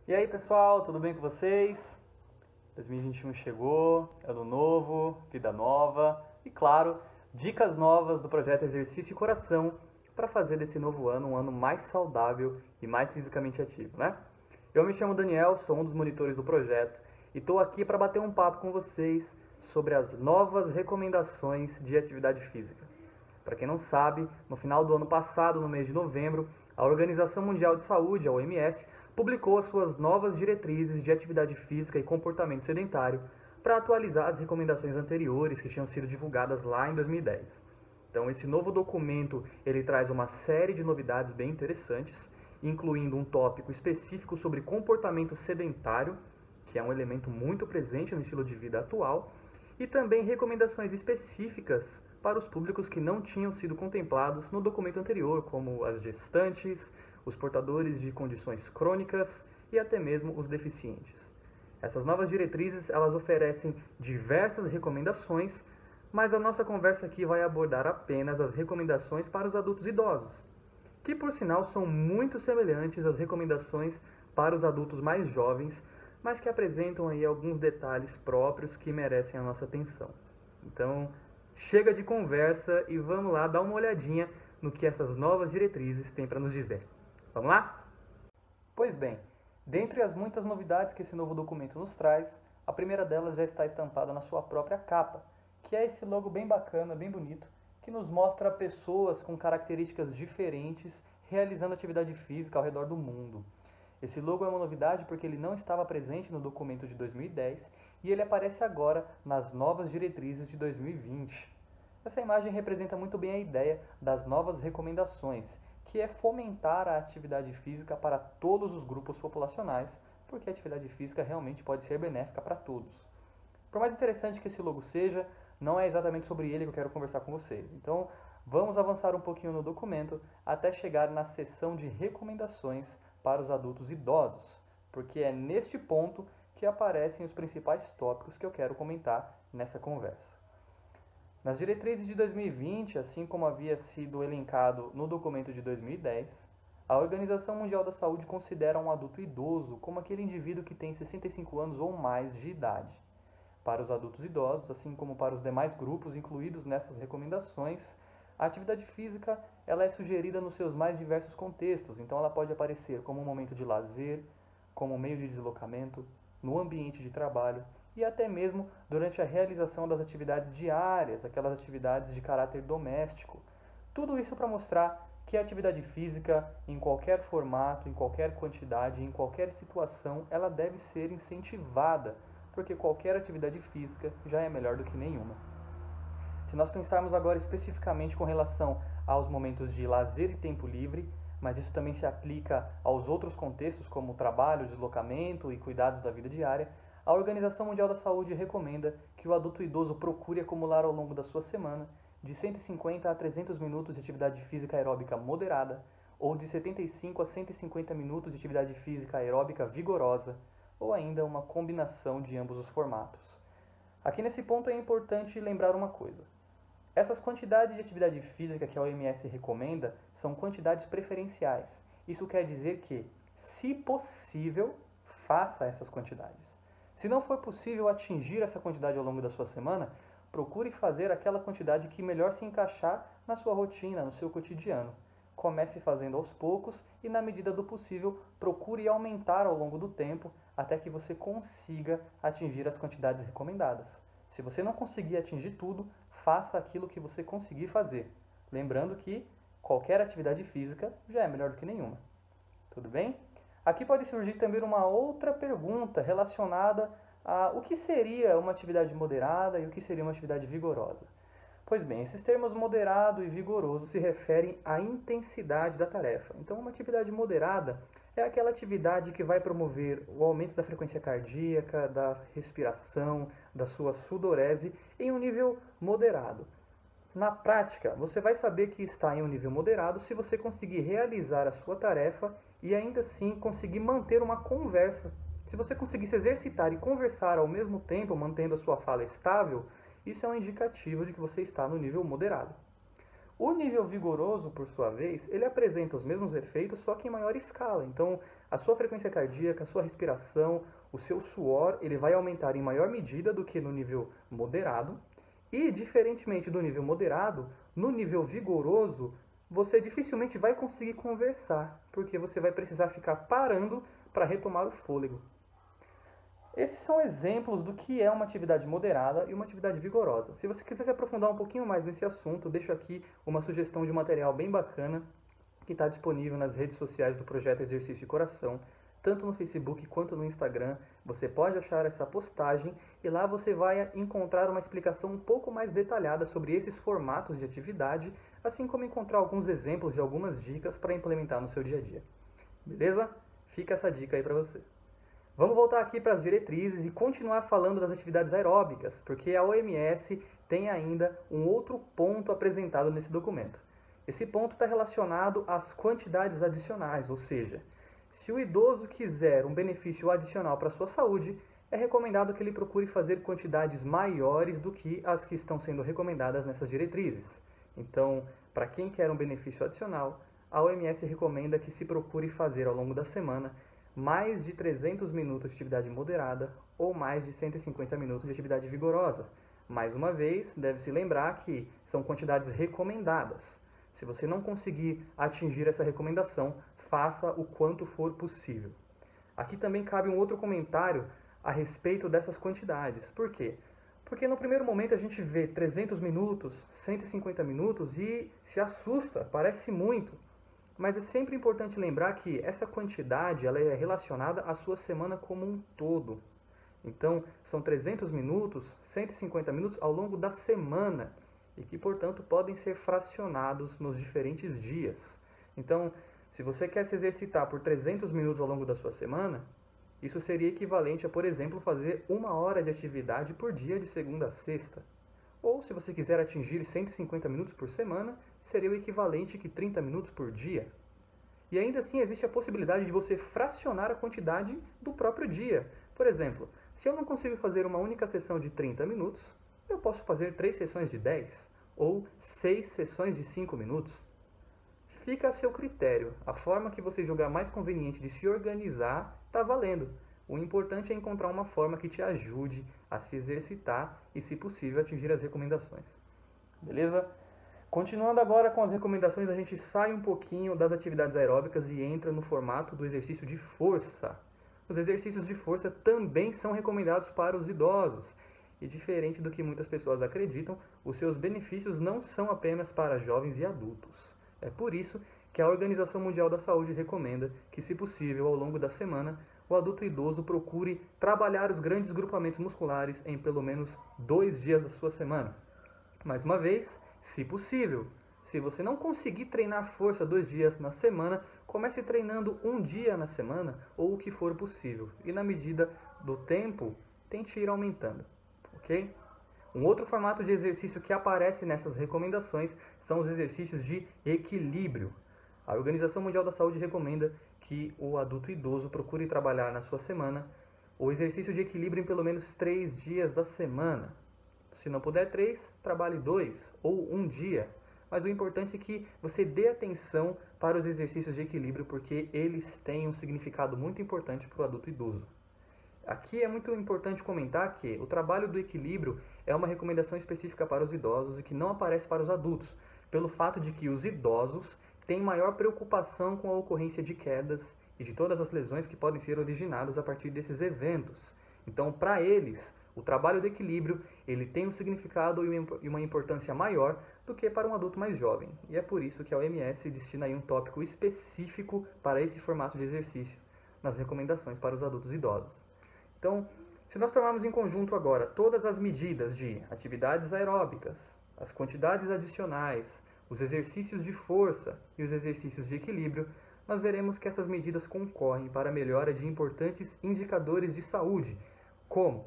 E aí pessoal, tudo bem com vocês? 2021 chegou, ano novo, vida nova e claro, dicas novas do projeto Exercício e Coração para fazer desse novo ano um ano mais saudável e mais fisicamente ativo, né? Eu me chamo Daniel, sou um dos monitores do projeto e estou aqui para bater um papo com vocês sobre as novas recomendações de atividade física. Para quem não sabe, no final do ano passado, no mês de novembro, a Organização Mundial de Saúde, a OMS, publicou as suas novas diretrizes de atividade física e comportamento sedentário para atualizar as recomendações anteriores que tinham sido divulgadas lá em 2010. Então, esse novo documento, ele traz uma série de novidades bem interessantes, incluindo um tópico específico sobre comportamento sedentário, que é um elemento muito presente no estilo de vida atual, e também recomendações específicas para os públicos que não tinham sido contemplados no documento anterior, como as gestantes, os portadores de condições crônicas e até mesmo os deficientes. Essas novas diretrizes, elas oferecem diversas recomendações, mas a nossa conversa aqui vai abordar apenas as recomendações para os adultos idosos, que por sinal são muito semelhantes às recomendações para os adultos mais jovens, mas que apresentam aí alguns detalhes próprios que merecem a nossa atenção. Então, chega de conversa e vamos lá dar uma olhadinha no que essas novas diretrizes têm para nos dizer. Vamos lá? Pois bem, dentre as muitas novidades que esse novo documento nos traz, a primeira delas já está estampada na sua própria capa, que é esse logo bem bacana, bem bonito, que nos mostra pessoas com características diferentes realizando atividade física ao redor do mundo. Esse logo é uma novidade porque ele não estava presente no documento de 2010 e ele aparece agora nas novas diretrizes de 2020. Essa imagem representa muito bem a ideia das novas recomendações, que é fomentar a atividade física para todos os grupos populacionais, porque a atividade física realmente pode ser benéfica para todos. Por mais interessante que esse logo seja, não é exatamente sobre ele que eu quero conversar com vocês. Então, vamos avançar um pouquinho no documento até chegar na seção de recomendações para os adultos idosos, porque é neste ponto que aparecem os principais tópicos que eu quero comentar nessa conversa. Nas diretrizes de 2020, assim como havia sido elencado no documento de 2010, a Organização Mundial da Saúde considera um adulto idoso como aquele indivíduo que tem 65 anos ou mais de idade. Para os adultos idosos, assim como para os demais grupos incluídos nessas recomendações, a atividade física ela é sugerida nos seus mais diversos contextos, então ela pode aparecer como um momento de lazer, como um meio de deslocamento, no ambiente de trabalho e até mesmo durante a realização das atividades diárias, aquelas atividades de caráter doméstico. Tudo isso para mostrar que a atividade física, em qualquer formato, em qualquer quantidade, em qualquer situação, ela deve ser incentivada, porque qualquer atividade física já é melhor do que nenhuma. Se nós pensarmos agora especificamente com relação aos momentos de lazer e tempo livre, mas isso também se aplica aos outros contextos como trabalho, deslocamento e cuidados da vida diária, a Organização Mundial da Saúde recomenda que o adulto idoso procure acumular ao longo da sua semana de 150 a 300 minutos de atividade física aeróbica moderada ou de 75 a 150 minutos de atividade física aeróbica vigorosa, ou ainda uma combinação de ambos os formatos. Aqui nesse ponto é importante lembrar uma coisa. Essas quantidades de atividade física que a OMS recomenda são quantidades preferenciais. Isso quer dizer que, se possível, faça essas quantidades. Se não for possível atingir essa quantidade ao longo da sua semana, procure fazer aquela quantidade que melhor se encaixar na sua rotina, no seu cotidiano. Comece fazendo aos poucos e, na medida do possível, procure aumentar ao longo do tempo até que você consiga atingir as quantidades recomendadas. Se você não conseguir atingir tudo, faça aquilo que você conseguir fazer. Lembrando que qualquer atividade física já é melhor do que nenhuma. Tudo bem? Aqui pode surgir também uma outra pergunta relacionada a o que seria uma atividade moderada e o que seria uma atividade vigorosa. Pois bem, esses termos moderado e vigoroso se referem à intensidade da tarefa. Então, uma atividade moderada é aquela atividade que vai promover o aumento da frequência cardíaca, da respiração, da sua sudorese em um nível moderado. Na prática, você vai saber que está em um nível moderado se você conseguir realizar a sua tarefa e ainda assim conseguir manter uma conversa. Se você conseguir se exercitar e conversar ao mesmo tempo, mantendo a sua fala estável, isso é um indicativo de que você está no nível moderado. O nível vigoroso, por sua vez, ele apresenta os mesmos efeitos, só que em maior escala. Então, a sua frequência cardíaca, a sua respiração, o seu suor, ele vai aumentar em maior medida do que no nível moderado. E, diferentemente do nível moderado, no nível vigoroso, você dificilmente vai conseguir conversar, porque você vai precisar ficar parando para retomar o fôlego. Esses são exemplos do que é uma atividade moderada e uma atividade vigorosa. Se você quiser se aprofundar um pouquinho mais nesse assunto, eu deixo aqui uma sugestão de material bem bacana que está disponível nas redes sociais do Projeto Exercício e Coração, tanto no Facebook quanto no Instagram. Você pode achar essa postagem e lá você vai encontrar uma explicação um pouco mais detalhada sobre esses formatos de atividade, assim como encontrar alguns exemplos e algumas dicas para implementar no seu dia a dia. Beleza? Fica essa dica aí para você. Vamos voltar aqui para as diretrizes e continuar falando das atividades aeróbicas, porque a OMS tem ainda um outro ponto apresentado nesse documento. Esse ponto está relacionado às quantidades adicionais, ou seja, se o idoso quiser um benefício adicional para a sua saúde, é recomendado que ele procure fazer quantidades maiores do que as que estão sendo recomendadas nessas diretrizes. Então, para quem quer um benefício adicional, a OMS recomenda que se procure fazer ao longo da semana mais de 300 minutos de atividade moderada ou mais de 150 minutos de atividade vigorosa. Mais uma vez, deve-se lembrar que são quantidades recomendadas. Se você não conseguir atingir essa recomendação, faça o quanto for possível. Aqui também cabe um outro comentário a respeito dessas quantidades. Por quê? Porque no primeiro momento a gente vê 300 minutos, 150 minutos e se assusta, parece muito. Mas é sempre importante lembrar que essa quantidade ela é relacionada à sua semana como um todo. Então, são 300 minutos, 150 minutos ao longo da semana e que, portanto, podem ser fracionados nos diferentes dias. Então, se você quer se exercitar por 300 minutos ao longo da sua semana, isso seria equivalente a, por exemplo, fazer 1 hora de atividade por dia de segunda a sexta. Ou, se você quiser atingir 150 minutos por semana, seria o equivalente que 30 minutos por dia. E ainda assim existe a possibilidade de você fracionar a quantidade do próprio dia. Por exemplo, se eu não consigo fazer uma única sessão de 30 minutos, eu posso fazer 3 sessões de 10 ou 6 sessões de 5 minutos. Fica a seu critério. A forma que você julgar mais conveniente de se organizar está valendo. O importante é encontrar uma forma que te ajude a se exercitar e, se possível, atingir as recomendações. Beleza? Continuando agora com as recomendações, a gente sai um pouquinho das atividades aeróbicas e entra no formato do exercício de força. Os exercícios de força também são recomendados para os idosos. E diferente do que muitas pessoas acreditam, os seus benefícios não são apenas para jovens e adultos. É por isso que a Organização Mundial da Saúde recomenda que, se possível, ao longo da semana, o adulto idoso procure trabalhar os grandes grupamentos musculares em pelo menos 2 dias da sua semana. Mais uma vez, se possível. Se você não conseguir treinar força 2 dias na semana, comece treinando 1 dia na semana ou o que for possível. E na medida do tempo, tente ir aumentando. Ok? Um outro formato de exercício que aparece nessas recomendações são os exercícios de equilíbrio. A Organização Mundial da Saúde recomenda que o adulto idoso procure trabalhar na sua semana o exercício de equilíbrio em pelo menos 3 dias da semana. Se não puder 3, trabalhe 2 ou 1 dia. Mas o importante é que você dê atenção para os exercícios de equilíbrio, porque eles têm um significado muito importante para o adulto idoso. Aqui é muito importante comentar que o trabalho do equilíbrio é uma recomendação específica para os idosos e que não aparece para os adultos, pelo fato de que os idosos têm maior preocupação com a ocorrência de quedas e de todas as lesões que podem ser originadas a partir desses eventos. Então, para eles, o trabalho do equilíbrio ele tem um significado e uma importância maior do que para um adulto mais jovem. E é por isso que a OMS destina aí um tópico específico para esse formato de exercício nas recomendações para os adultos idosos. Então, se nós tomarmos em conjunto agora todas as medidas de atividades aeróbicas, as quantidades adicionais, os exercícios de força e os exercícios de equilíbrio, nós veremos que essas medidas concorrem para a melhora de importantes indicadores de saúde, como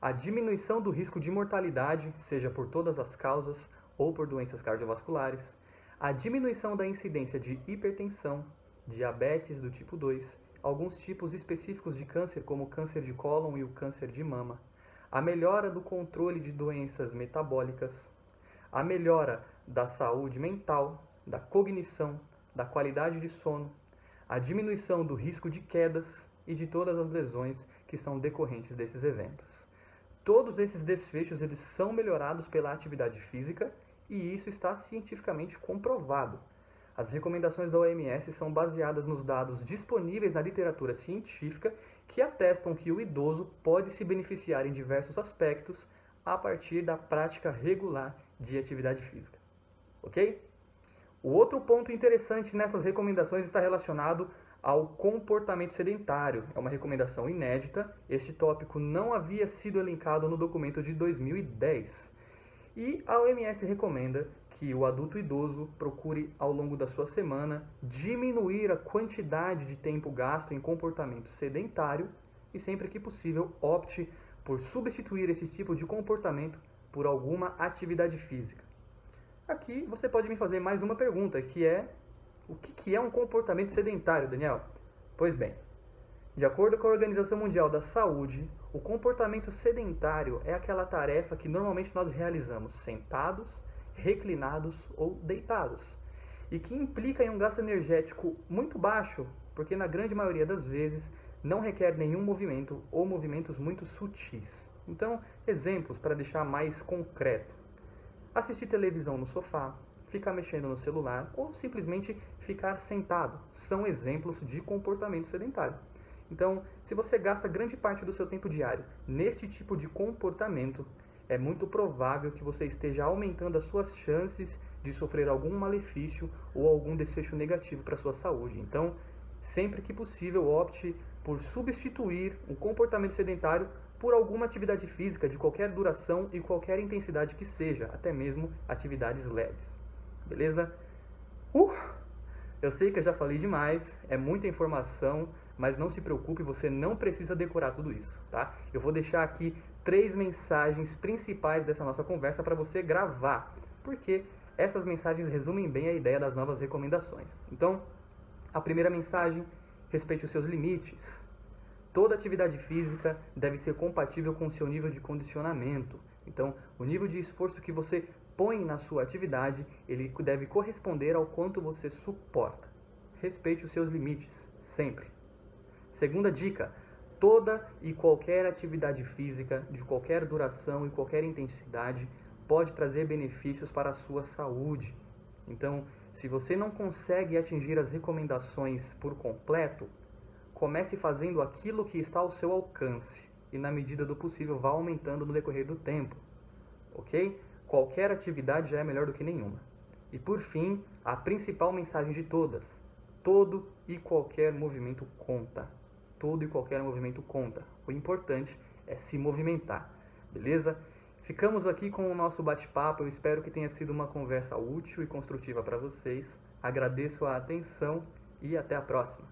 a diminuição do risco de mortalidade, seja por todas as causas ou por doenças cardiovasculares, a diminuição da incidência de hipertensão, diabetes do tipo 2, alguns tipos específicos de câncer, como o câncer de cólon e o câncer de mama, a melhora do controle de doenças metabólicas, a melhora da saúde mental, da cognição, da qualidade de sono, a diminuição do risco de quedas e de todas as lesões que são decorrentes desses eventos. Todos esses desfechos eles são melhorados pela atividade física e isso está cientificamente comprovado. As recomendações da OMS são baseadas nos dados disponíveis na literatura científica que atestam que o idoso pode se beneficiar em diversos aspectos a partir da prática regular de atividade física. Ok? O outro ponto interessante nessas recomendações está relacionado ao comportamento sedentário. É uma recomendação inédita. Este tópico não havia sido elencado no documento de 2010. E a OMS recomenda que o adulto idoso procure, ao longo da sua semana, diminuir a quantidade de tempo gasto em comportamento sedentário e, sempre que possível, opte por substituir esse tipo de comportamento por alguma atividade física. Aqui você pode me fazer mais uma pergunta, que é: o que é um comportamento sedentário, Daniel? Pois bem, de acordo com a Organização Mundial da Saúde, o comportamento sedentário é aquela tarefa que normalmente nós realizamos sentados, reclinados ou deitados, e que implica em um gasto energético muito baixo, porque na grande maioria das vezes não requer nenhum movimento ou movimentos muito sutis. Então, exemplos para deixar mais concreto: assistir televisão no sofá, ficar mexendo no celular ou simplesmente ficar sentado são exemplos de comportamento sedentário. Então, se você gasta grande parte do seu tempo diário neste tipo de comportamento, é muito provável que você esteja aumentando as suas chances de sofrer algum malefício ou algum desfecho negativo para a sua saúde. Então, sempre que possível, opte por substituir o comportamento sedentário por alguma atividade física de qualquer duração e qualquer intensidade que seja, até mesmo atividades leves. Beleza? Eu sei que eu já falei demais, é muita informação, mas não se preocupe, você não precisa decorar tudo isso, tá? Eu vou deixar aqui 3 mensagens principais dessa nossa conversa para você gravar, porque essas mensagens resumem bem a ideia das novas recomendações. Então, a primeira mensagem: respeite os seus limites. Toda atividade física deve ser compatível com o seu nível de condicionamento. Então, o nível de esforço que você põe na sua atividade, ele deve corresponder ao quanto você suporta. Respeite os seus limites, sempre. Segunda dica: toda e qualquer atividade física, de qualquer duração e qualquer intensidade, pode trazer benefícios para a sua saúde. Então, se você não consegue atingir as recomendações por completo, comece fazendo aquilo que está ao seu alcance e, na medida do possível, vá aumentando no decorrer do tempo. Ok? Qualquer atividade já é melhor do que nenhuma. E por fim, a principal mensagem de todas: todo e qualquer movimento conta. Todo e qualquer movimento conta. O importante é se movimentar, beleza? Ficamos aqui com o nosso bate-papo. Eu espero que tenha sido uma conversa útil e construtiva para vocês. Agradeço a atenção e até a próxima.